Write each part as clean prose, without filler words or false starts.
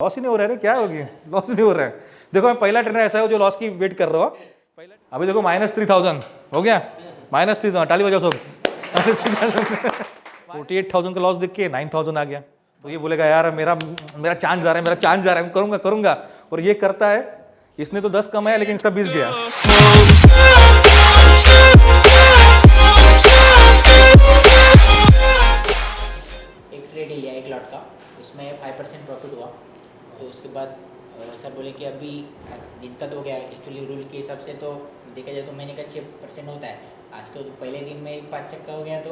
Loss ही नहीं हो रहा है, क्या होगी लॉस नहीं हो रहा है। देखो मैं पहला ट्रेनर ऐसा है जो लॉस की वेट कर रहा हो। अभी देखो -3000 हो गया, -3000 ताली बजाओ सब। -48,000 का लॉस देख के 9,000 आ गया, तो ये बोलेगा यार मेरा मेरा चांस जा रहा है, मेरा चांस जा रहा है, मैं करूंगा। और ये करता है, इसने तो 10 कमाया लेकिन इसका 20 गया। एक ट्रेड लिया एक लॉट का, उसमें 5% प्रॉफिट हुआ। तो उसके बाद सर बोले कि अभी दिन का तो हो गया, एक्चुअली रूल के हिसाब से तो देखा जाए तो महीने का 6% होता है। आज को तो पहले दिन में 5 का हो गया, तो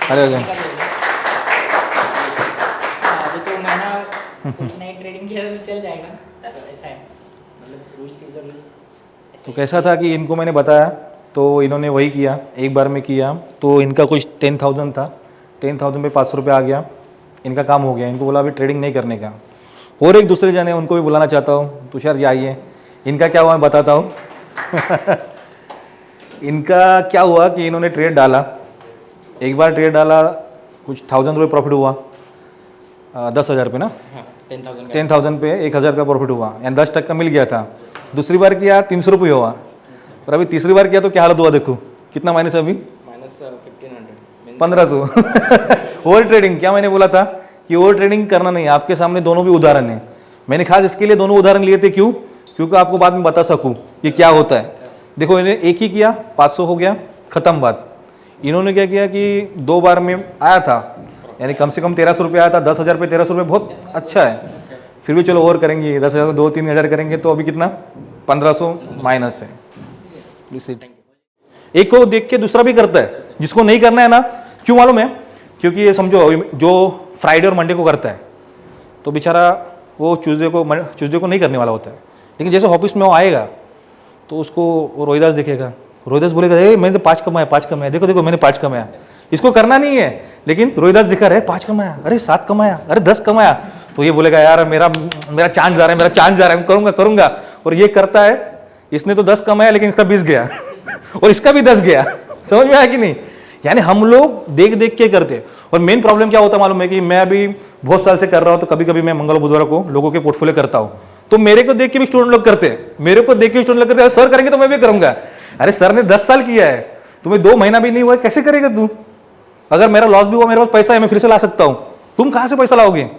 अरे अभी तो महीना कुछ नई ट्रेडिंग किया तो चल जाएगा। तो ऐसा है, मतलब रूल्स इज द रूल्स। तो कैसा था कि इनको मैंने बताया तो इन्होंने वही किया, एक बार में किया। तो इनका कुछ 10,000 था, 10,000 पे 500 रुपये आ गया, इनका काम हो गया। इनको बोला अभी ट्रेडिंग नहीं करने का। और एक दूसरे जने उनको भी बुलाना चाहता हूँ, तुषार जी आइए। इनका क्या हुआ मैं बताता हूँ। इनका क्या हुआ कि इन्होंने ट्रेड डाला, एक बार ट्रेड डाला, कुछ 1,000 रुपये प्रॉफिट हुआ, 10,000 पे ना, 10,000 पे 1,000 का प्रॉफिट हुआ, यानी 10% मिल गया था। दूसरी बार किया 300 रुपये हुआ, और अभी तीसरी बार किया तो क्या हालत हुआ देखो, कितना माइनस अभी -1500। ओवर ट्रेडिंग, क्या मैंने बोला था कि ओवर ट्रेडिंग करना नहीं है। आपके सामने दोनों भी उदाहरण है, मैंने खास इसके लिए दोनों उदाहरण लिए थे। क्यों? क्योंकि आपको बाद में बता सकूं कि क्या होता है। देखो इन्हें एक ही किया, 500 हो गया, खत्म बात। इन्होंने क्या किया कि 2 बार में आया था, यानी कम से कम 1,300 रुपये आया था। 10,000 पे 1,300 रुपये बहुत अच्छा है। फिर भी चलो और करेंगे, 10,000 2-3 हज़ार करेंगे तो अभी कितना 1,500 माइनस है। एक को देख के दूसरा भी करता है, जिसको नहीं करना है ना। क्यों मालूम है? क्योंकि ये समझो जो फ्राइडे और मंडे को करता है तो बेचारा वो ट्यूसडे को नहीं करने वाला होता है। लेकिन जैसे ऑफिस में वो आएगा तो उसको वो रोहिदास दिखेगा, रोहिदास बोलेगा मैंने तो 5 कमाया, देखो मैंने 5 कमाया। इसको करना नहीं है, लेकिन रोहिदास दिखा रहे 5 कमाया, अरे 7 कमाया, अरे 10 कमाया। तो ये बोलेगा यार मेरा चांस जा रहा है, मेरा चांस जा रहा है, मैं करूंगा। और ये करता है, इसने तो 10 कमाया लेकिन इसका 20 गया और इसका भी 10 गया। समझ में आया कि नहीं? यानी हम लोग देख देख के करते हैं। और मेन प्रॉब्लम क्या होता है मालूम है कि मैं अभी बहुत साल से कर रहा हूं, तो कभी कभी मैं मंगल बुधवार को लोगों के पोर्टफोलियो करता हूं, तो मेरे को देख के भी स्टूडेंट लोग करते हैं, मेरे को देख के स्टूडेंट लोग करते हैं, सर करेंगे तो मैं भी करूंगा। अरे सर ने 10 साल किया है, तुम्हें 2 महीना भी नहीं हुआ, कैसे करेगा तू? अगर मेरा लॉस भी हुआ, मेरे पास पैसा है, मैं फिर से ला सकता हूं। तुम कहां से पैसा लाओगे?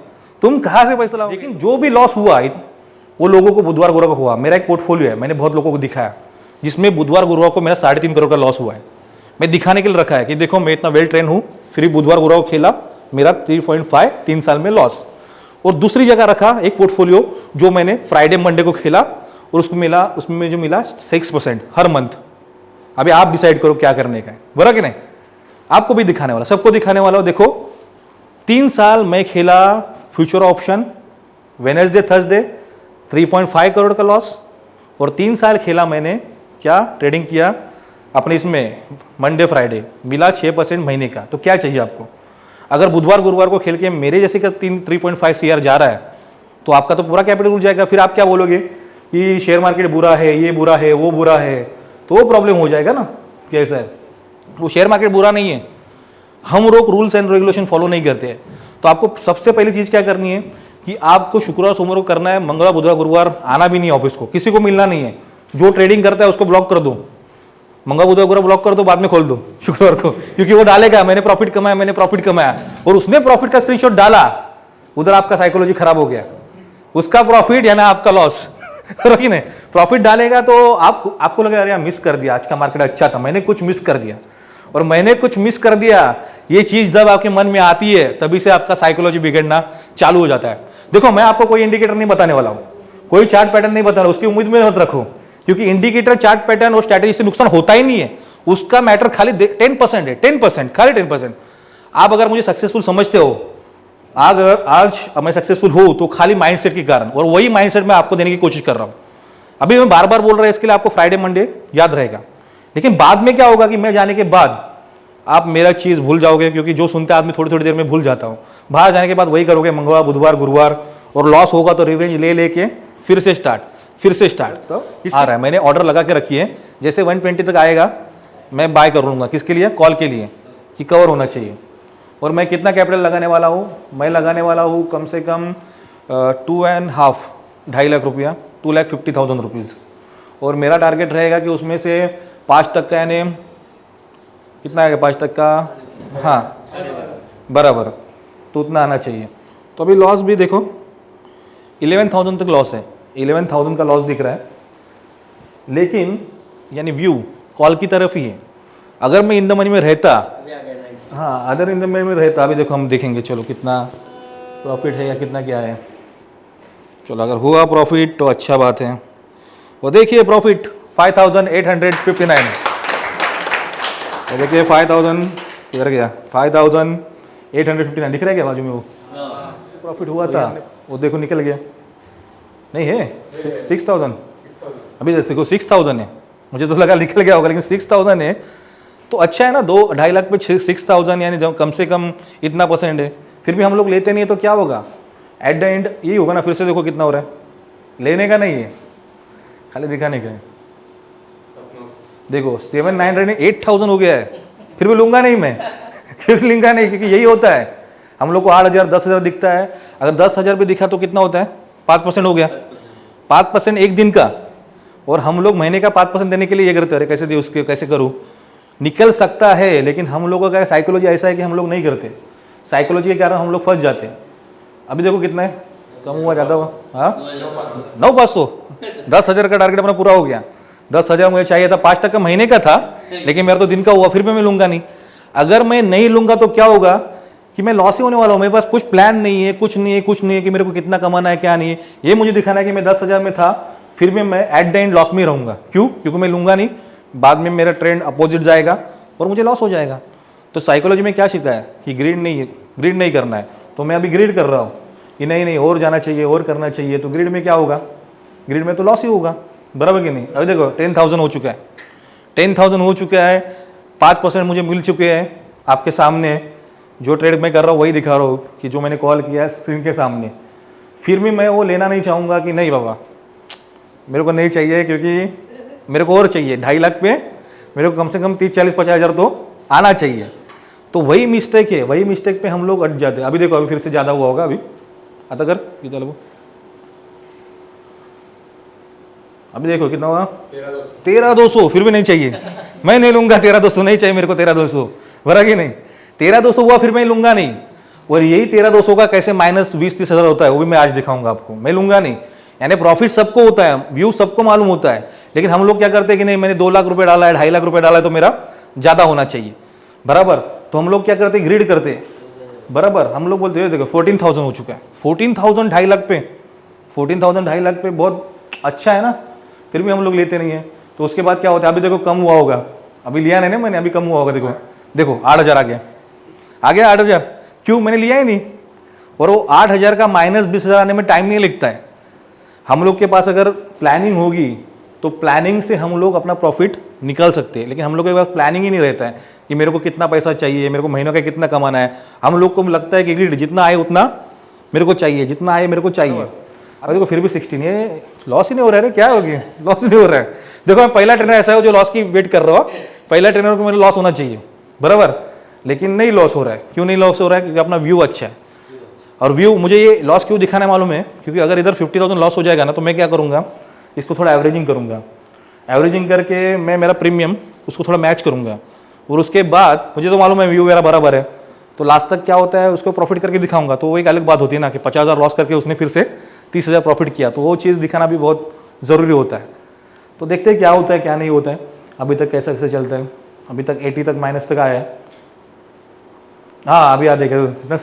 लेकिन जो भी लॉस हुआ वो लोगों को बुधवार गुरुवार को हुआ। मेरा एक पोर्टफोलियो है, मैंने बहुत लोगों को दिखाया, जिसमें बुधवार गुरुवार को मेरा 3.5 करोड़ का लॉस हुआ है। मैं दिखाने के लिए रखा है कि देखो मैं इतना वेल ट्रेन हूं, फिर बुधवार गुरुवार को खेला, मेरा 3.5 3 साल में लॉस। और दूसरी जगह रखा एक पोर्टफोलियो जो मैंने फ्राइडे मंडे को खेला, और उसमें जो मिला 6% हर मंथ। अभी आप डिसाइड करो क्या करने का है, बराबर कि नहीं? आपको भी दिखाने वाला, सबको दिखाने वाला। देखो 3 साल मैं खेला future option, Wednesday Thursday 3.5 crore का लॉस। और 3 साल खेला मैंने क्या ट्रेडिंग किया अपने इसमें मंडे फ्राइडे, मिला 6% महीने का। तो क्या चाहिए आपको? अगर बुधवार गुरुवार को खेल के मेरे जैसे का 3.5 CR जा रहा है, तो आपका तो पूरा कैपिटल उड़ जाएगा। फिर आप क्या बोलोगे कि शेयर मार्केट बुरा है, ये बुरा है, वो बुरा है, तो वो प्रॉब्लम हो जाएगा ना। कैसा है? वो शेयर मार्केट बुरा नहीं है, हम लोग रूल्स एंड रेगुलेशन फॉलो नहीं करते हैं। तो आपको सबसे पहली चीज क्या करनी है कि आपको शुक्रवार सोमवार को करना है, मंगलवार बुधवार गुरुवार आना भी नहीं ऑफिस को, किसी को मिलना नहीं है। जो ट्रेडिंग करता है उसको ब्लॉक कर दो, मंगलवार बुधवार गुरुवार ब्लॉक कर दो, बाद में खोल दो शुक्रवार को, क्योंकि वो डालेगा मैंने प्रॉफिट कमाया, और उसने प्रॉफिट का स्क्रीनशॉट डाला, उधर आपका साइकोलॉजी खराब हो गया। उसका प्रॉफिट यानी आपका लॉस। नहीं, प्रॉफिट डालेगा तो आपको लगेगा अरे मिस कर दिया, आज का मार्केट अच्छा था, मैंने कुछ मिस कर दिया। और मैंने कुछ मिस कर दिया, ये चीज जब आपके मन में आती है तभी से आपका साइकोलॉजी बिगड़ना चालू हो जाता है। देखो मैं आपको कोई इंडिकेटर नहीं बताने वाला हूं, कोई चार्ट पैटर्न नहीं बताना, उसकी उम्मीद में मत रखो, क्योंकि इंडिकेटर चार्ट पैटर्न और स्ट्रैटेजी से नुकसान होता ही नहीं है। उसका मैटर खाली 10% है, 10%, खाली 10%। आप अगर मुझे सक्सेसफुल समझते हो, अगर आज मैं सक्सेसफुल हूं तो खाली माइंडसेट के कारण, और वही माइंडसेट मैं आपको देने की कोशिश कर रहा हूं। अभी मैं बार बार बोल रहा हूं, इसके लिए आपको फ्राइडे मंडे याद रहेगा, लेकिन बाद में क्या होगा कि मैं जाने के बाद आप मेरा चीज भूल जाओगे, क्योंकि जो सुनते आदमी थोड़ी थोड़ी देर में भूल जाता हूं। बाहर जाने के बाद वही करोगे मंगलवार बुधवार गुरुवार, और लॉस होगा तो रिवेंज ले लेके फिर से स्टार्ट। तो आ रहा है, मैंने ऑर्डर लगा के रखी है, जैसे 120 तक आएगा मैं बाय कर लूंगा। किसके लिए? कॉल के लिए, कि कवर होना चाहिए। और मैं कितना कैपिटल लगाने वाला हूँ, मैं लगाने वाला हूँ कम से कम 2.5 2.5 लाख रुपया, 2,50,000 रुपीज़। और मेरा टारगेट रहेगा कि उसमें से 5% यानी कितना आएगा 5%, हाँ बराबर, तो उतना आना चाहिए। तो अभी लॉस भी देखो 11,000 तक लॉस है, 11,000 का लॉस दिख रहा है, लेकिन यानी व्यू कॉल की तरफ ही है। अगर मैं इन द मनी में रहता, हाँ अदर इन द मनी में रहता, अभी देखो हम देखेंगे चलो कितना प्रॉफिट है या कितना क्या है। चलो अगर हुआ प्रॉफिट तो अच्छा बात है। वो देखिए प्रॉफिट 5,859, तो देखिए 5,000 किधर गया, 5,859 दिख रहा है क्या बाजू में, वो प्रॉफिट हुआ था, वो देखो निकल गया, नहीं है 6,000, अभी देखो 6,000 है, मुझे तो लगा निकल गया होगा, लेकिन 6,000 है तो अच्छा है ना। 2-2.5 लाख पे 6,000 यानी जब कम से कम इतना % है। फिर भी हम लोग लेते नहीं है तो क्या होगा, एट द एंड यही होगा ना। फिर से देखो कितना हो रहा है, लेने का नहीं है, खाली दिखाने का है। देखो 7,900 8,000 हो गया है, फिर भी लूंगा नहीं मैं फिर भी लूंगा नहीं, क्योंकि यही होता है। हम लोग को 8,000 10,000 दिखता है, अगर 10,000 भी दिखा तो कितना होता है, 5% हो गया, 5% एक दिन का। और हम लोग महीने का 5% देने के लिए ये करते हैं, अरे कैसे दे उसके, कैसे करूँ, निकल सकता है, लेकिन हम लोगों का साइकोलॉजी ऐसा है कि हम लोग नहीं करते। साइकोलॉजी के कारण हम लोग फंस जाते हैं। अभी देखो कितना है, कम हुआ ज़्यादा हुआ, हाँ 9,500, 10,000 का टारगेट अपना पूरा हो गया। 10,000 मुझे चाहिए था, 5% महीने का था, लेकिन मेरा तो दिन का हुआ, फिर भी मैं लूंगा नहीं। अगर मैं नहीं लूंगा तो क्या होगा कि मैं लॉस ही होने वाला हूँ। मेरे पास कुछ प्लान नहीं है, कुछ नहीं है कि मेरे को कितना कमाना है क्या नहीं है। ये मुझे दिखाना है कि मैं 10,000 में था, फिर भी मैं एट द एंड लॉस में रहूंगा। क्यों? क्योंकि मैं लूंगा नहीं, बाद में मेरा ट्रेंड अपोजिट जाएगा और मुझे लॉस हो जाएगा। तो साइकोलॉजी में क्या सीखा है कि ग्रीड नहीं करना है। तो मैं अभी ग्रीड कर रहा हूँ कि नहीं और जाना चाहिए, और करना चाहिए। तो ग्रीड में क्या होगा, ग्रीड में तो लॉस ही होगा, बराबर कि नहीं। अभी देखो 10,000 हो चुका है, 10,000 हो चुका है, 5% मुझे मिल चुके हैं आपके सामने। जो ट्रेड मैं कर रहा हूँ वही दिखा रहा हूँ कि जो मैंने कॉल किया है स्क्रीन के सामने। फिर भी मैं वो लेना नहीं चाहूँगा कि नहीं बाबा मेरे को नहीं चाहिए, क्योंकि मेरे को और चाहिए 2.5 लाख पे मेरे को कम से कम 30-40-50 हज़ार तो आना चाहिए। तो वही मिस्टेक है, वही मिस्टेक पे हम लोग अट जाते हैं। अभी देखो अभी फिर से ज़्यादा हुआ होगा, अभी आता कर कितना लो, अभी देखो कितना हुआ 13,200, फिर भी नहीं चाहिए, मैं नहीं लूंगा। 13,200 नहीं चाहिए मेरे को, 13,200 बरा कि नहीं, 13,200 हुआ फिर मैं लूंगा नहीं। और यही 13,200 का कैसे -20-30 हज़ार होता है वो भी मैं आज दिखाऊंगा आपको। मैं लूंगा नहीं, यानी प्रॉफिट सबको होता है, व्यू सबको मालूम होता है, लेकिन हम लोग क्या करते हैं कि नहीं मैंने 2 लाख रुपए डाला है, 2.5 लाख रुपए डाला है तो मेरा ज़्यादा होना चाहिए, बराबर। तो हम लोग क्या करते हैं, ग्रीड करते हैं, बराबर। हम लोग बोलते हैं देखो 14,000 हो चुका है, 14,000 2.5 लाख पे, 14,000 2.5 लाख पे बहुत अच्छा है ना, फिर भी हम लोग लेते नहीं है। तो उसके बाद क्या होता है, अभी देखो कम हुआ होगा, अभी लिया नहीं ना मैंने, अभी कम हुआ होगा, देखो 8,000 आ गया 8,000, क्यों मैंने लिया ही नहीं। और वो 8,000 का -20,000 आने में टाइम नहीं लगता है। हम लोग के पास अगर प्लानिंग होगी तो प्लानिंग से हम लोग अपना प्रॉफिट निकाल सकते हैं, लेकिन हम लोग के पास प्लानिंग ही नहीं रहता है कि मेरे को कितना पैसा चाहिए, मेरे को महीनों का कितना कमाना है। हम लोग को लगता है कि ग्रिड जितना आए उतना मेरे को चाहिए, जितना आए मेरे को चाहिए। अब देखो फिर भी 16, ये लॉस ही नहीं हो रहा है, क्या हो गया, लॉस ही नहीं हो रहा है। देखो मैं पहला ट्रेनर ऐसा है जो लॉस की वेट कर रहा हूँ, पहला ट्रेनर को मेरा लॉस होना चाहिए, बराबर, लेकिन नहीं लॉस हो रहा है। क्यों नहीं लॉस हो रहा है? क्योंकि अपना व्यू अच्छा है। और व्यू मुझे ये लॉस क्यों दिखाना है मालूम है, क्योंकि अगर इधर 50,000 लॉस हो जाएगा ना तो मैं क्या करूँगा, इसको थोड़ा एवरेजिंग करूँगा, एवरेजिंग करके मैं मेरा प्रीमियम उसको थोड़ा मैच करूँगा। और उसके बाद मुझे तो मालूम है व्यू मेरा बराबर है, तो लास्ट तक क्या होता है उसको प्रॉफिट करके दिखाऊंगा। तो वो एक अलग बात होती है ना कि 50,000 लॉस करके उसने फिर से 30,000 प्रॉफिट किया, तो वो चीज़ दिखाना भी बहुत ज़रूरी होता है। तो देखते हैं क्या होता है क्या नहीं होता है। अभी तक कैसे कैसे चलता है, अभी तक 80 तक माइनस तक आया है। हाँ अभी आ देगा कितना,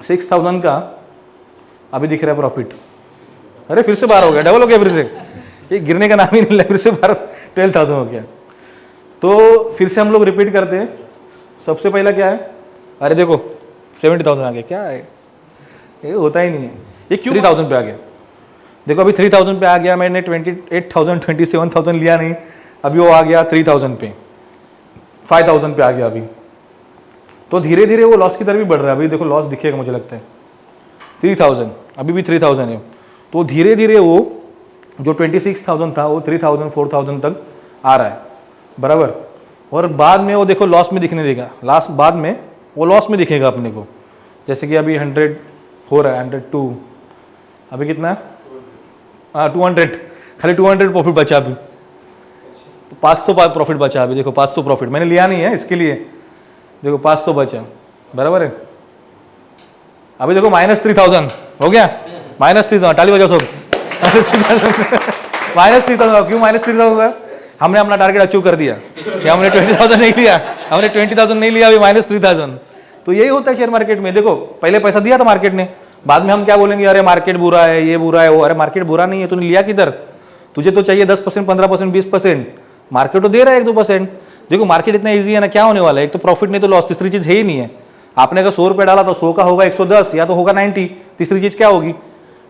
6,000 का अभी दिख रहा है प्रॉफिट। अरे फिर से 12 हो गया, डबल हो गया फिर से, ये गिरने का नाम ही नहीं लिया, फिर से 12,000 हो गया। तो फिर से हम लोग रिपीट करते हैं। सबसे पहला क्या है, अरे देखो 70,000 आ गया, क्या है ये, होता ही नहीं है ये, क्यों 3,000 पे आ गया। देखो अभी 3,000 पे आ गया, मैंने 28,000 27,000 लिया नहीं, अभी वो आ गया 3,000 पे, 5,000 पे आ गया अभी। तो धीरे धीरे वो लॉस की तरफ भी बढ़ रहा है। अभी देखो लॉस दिखेगा मुझे लगता है 3,000, अभी भी 3,000 है। तो धीरे धीरे वो जो 26,000 था वो 3,000 4,000 तक आ रहा है, बराबर। और बाद में वो देखो लॉस में दिखने देगा, लास्ट बाद में वो लॉस में दिखेगा अपने को। जैसे कि अभी 100 हो रहा है, 102, अभी कितना है? हाँ 200, खाली 200 प्रॉफिट बचा अभी, 500 प्रॉफिट बचा अभी। देखो 500 प्रॉफिट मैंने लिया नहीं है इसके लिए, देखो 500 बचा, बराबर है। अभी देखो -3000 हो गया, -3000, ताली बजाओ सब। -3000 क्यों -3000 होगा? हमने अपना टारगेट अचीव कर दिया, या हमने 20,000 नहीं लिया, हमने 20,000 नहीं लिया, अभी -3000। तो यही होता है शेयर मार्केट में। देखो पहले पैसा दिया था मार्केट ने, बाद में हम क्या बोलेंगे, अरे मार्केट बुरा है, ये बुरा है, वो। अरे मार्केट बुरा नहीं है, तूने लिया किधर? तुझे तो चाहिए 10%, 15%, 20%, मार्केट तो दे रहा है 1-2%। देखो मार्केट इतना ईजी है ना, क्या होने वाला है? एक तो प्रॉफिट नहीं तो लॉस, तीसरी चीज है ही नहीं है। आपने अगर 100 रुपये डाला तो 100 का होगा 110 या तो होगा 90, तीसरी चीज क्या होगी?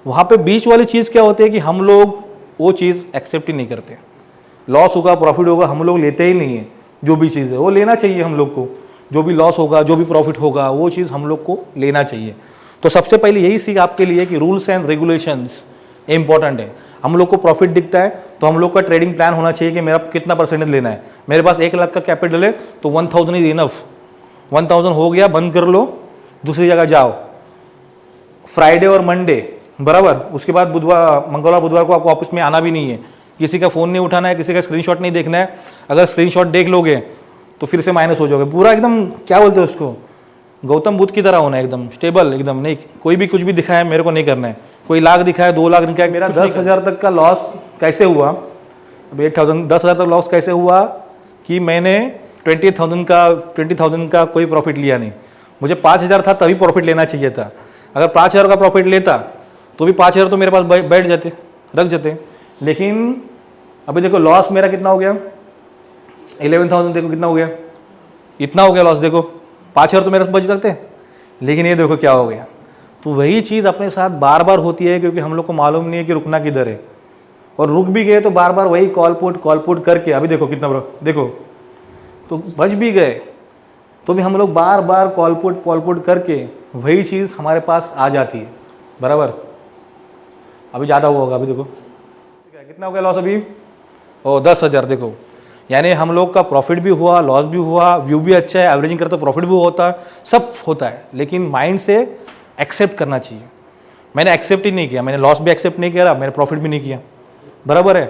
वहाँ पे बीच वाली चीज क्या होती है कि हम लोग वो चीज एक्सेप्ट ही नहीं करते। लॉस होगा, प्रॉफिट होगा, हम लोग लेते ही नहीं है। जो भी चीज़ है वो लेना चाहिए हम लोग को, जो भी लॉस होगा, जो भी प्रॉफिट होगा, वो चीज़ हम लोग को लेना चाहिए। तो सबसे पहले यही सीख आपके लिए कि रूल्स एंड रेगुलेशंस इंपॉर्टेंट है। हम लोग को प्रॉफिट दिखता है तो हम लोग का ट्रेडिंग प्लान होना चाहिए कि मेरा कितना परसेंटेज लेना है। मेरे पास 1 लाख का कैपिटल है तो 1000 इज इनफ। 1000 हो गया, बंद कर लो, दूसरी जगह जाओ। फ्राइडे और मंडे, बराबर, उसके बाद बुधवार, मंगलवार, बुधवार को आपको ऑफिस में आना भी नहीं है, किसी का फ़ोन नहीं उठाना है, किसी का स्क्रीनशॉट नहीं देखना है। अगर स्क्रीनशॉट देख लोगे तो फिर से माइनस हो जाओगे पूरा। एकदम क्या बोलते हैं उसको, गौतम बुद्ध की तरह होना है, एकदम स्टेबल, एकदम नहीं। कोई भी कुछ भी दिखाए मेरे को नहीं करना है। कोई लाख दिखाए, 2 लाख दिखाए, मेरा 10,000 तक का लॉस कैसे हुआ? अब 8,000, 10,000 तक लॉस कैसे हुआ कि मैंने 20,000 का कोई प्रॉफिट लिया नहीं। मुझे 5,000 था तभी प्रॉफिट लेना चाहिए था। अगर 5,000 का प्रॉफिट लेता तो भी 5,000 तो मेरे पास बैठ जाते, रख जाते। लेकिन अभी देखो लॉस मेरा कितना हो गया, 11,000। देखो कितना हो गया, इतना हो गया लॉस। देखो 5,000 तो मेरे पास बच सकते, लेकिन ये देखो क्या हो गया। तो वही चीज़ अपने साथ बार बार होती है, क्योंकि हम लोग को मालूम नहीं है कि रुकना किधर है। और रुक भी गए तो बार बार वही कॉल पुट करके, अभी देखो कितना, देखो तो बच भी गए तो भी हम लोग बार बार कॉल पुट करके वही चीज़ हमारे पास आ जाती है, बराबर। अभी ज़्यादा हुआ होगा, अभी देखो कितना हो गया लॉस अभी, ओ 10,000। देखो यानी हम लोग का प्रॉफिट भी हुआ, लॉस भी हुआ, व्यू भी अच्छा है, एवरेजिंग करते तो प्रॉफिट भी होता है, सब होता है। लेकिन माइंड से एक्सेप्ट करना चाहिए। मैंने एक्सेप्ट ही नहीं किया, मैंने लॉस भी एक्सेप्ट नहीं किया, मैंने प्रॉफिट भी नहीं किया, बराबर है।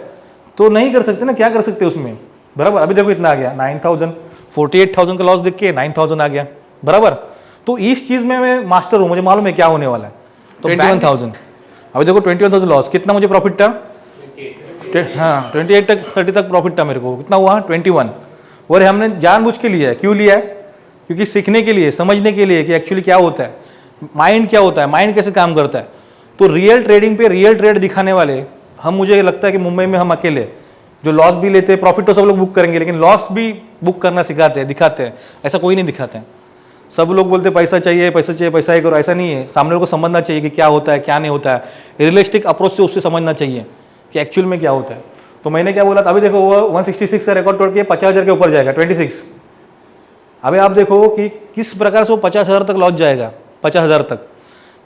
तो नहीं कर सकते ना, क्या कर सकते उसमें, बराबर। अभी देखो इतना आ गया 9,000, 48,000 का लॉस देख के 9,000 आ गया, बराबर। तो इस चीज़ में मैं मास्टर हूँ, मुझे मालूम है क्या होने वाला है। तो 21,000, अभी देखो 21,000 लॉस, कितना मुझे प्रॉफिट था? हाँ 28 तक 30 तक प्रॉफिट था मेरे को। कितना हुआ? 21। और हमने जानबूझ के लिया है। क्यों लिया है? क्योंकि सीखने के लिए, समझने के लिए कि एक्चुअली क्या होता है, माइंड क्या होता है, माइंड कैसे काम करता है। तो रियल ट्रेडिंग पे रियल ट्रेड दिखाने वाले हम, मुझे लगता है कि मुंबई में हम अकेले जो लॉस भी लेते हैं, प्रॉफिट तो सब लोग बुक करेंगे, लेकिन लॉस भी बुक करना सिखाते हैं, दिखाते हैं। ऐसा कोई नहीं दिखाते हैं। सब लोग बोलते पैसा चाहिए, पैसा चाहिए, पैसा ही करो। ऐसा नहीं है, सामने को समझना चाहिए कि क्या होता है, क्या नहीं होता है। रियलिस्टिक अप्रोच से उससे समझना चाहिए कि एक्चुअल में क्या होता है। तो मैंने क्या बोला था, अभी देखो वो 166 का रिकॉर्ड तोड़ के 50,000 के ऊपर जाएगा, 26। अभी आप देखो कि किस प्रकार से वो 50,000 तक लौट जाएगा, 50,000 तक।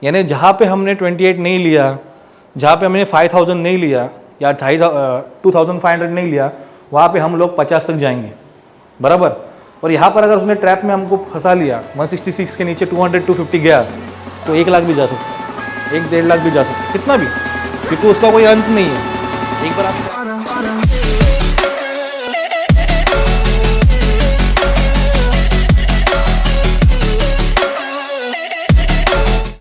यानी जहाँ पे हमने 28 नहीं लिया, जहाँ पे हमने 5,000 नहीं लिया या 2,500 नहीं लिया, वहाँ पे हम लोग 50 तक जाएंगे, बराबर। और यहाँ पर अगर उसने ट्रैप में हमको फंसा लिया, 166 के नीचे 200, 250 गया तो 1 लाख भी जा सकता है, 1-1.5 लाख भी जा सकता है, कितना भी, क्योंकि उसका कोई अंत नहीं है। एक बार आप